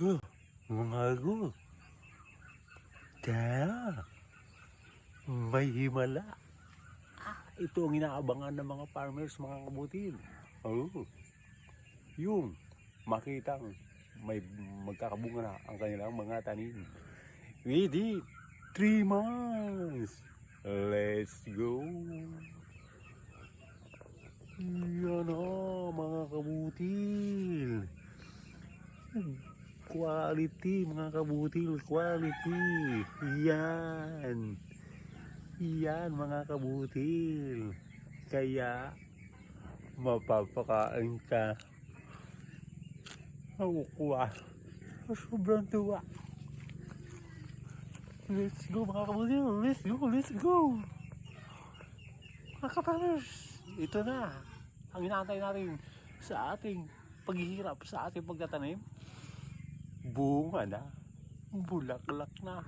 Huh, mga go. Kaya, may himala. Ito ang inaabangan ng mga farmers, mga kabutin. Oh, yung makitang may magkakabunga na ang kanilang mga tanim. Within 3 months. Let's go. Yan na, mga kabutil. Quality, mga kabutil. Quality. Yan. Yan, mga kabutil. Kaya, mapapakain ka. Kuha. Sobrang tuwa. Let's go, mga kabutil. Let's go, let's go. Mga kaparmers, ito na ang inaantay natin sa ating paghihirap, sa ating pagtatanim. Bunga na, bulaklak na.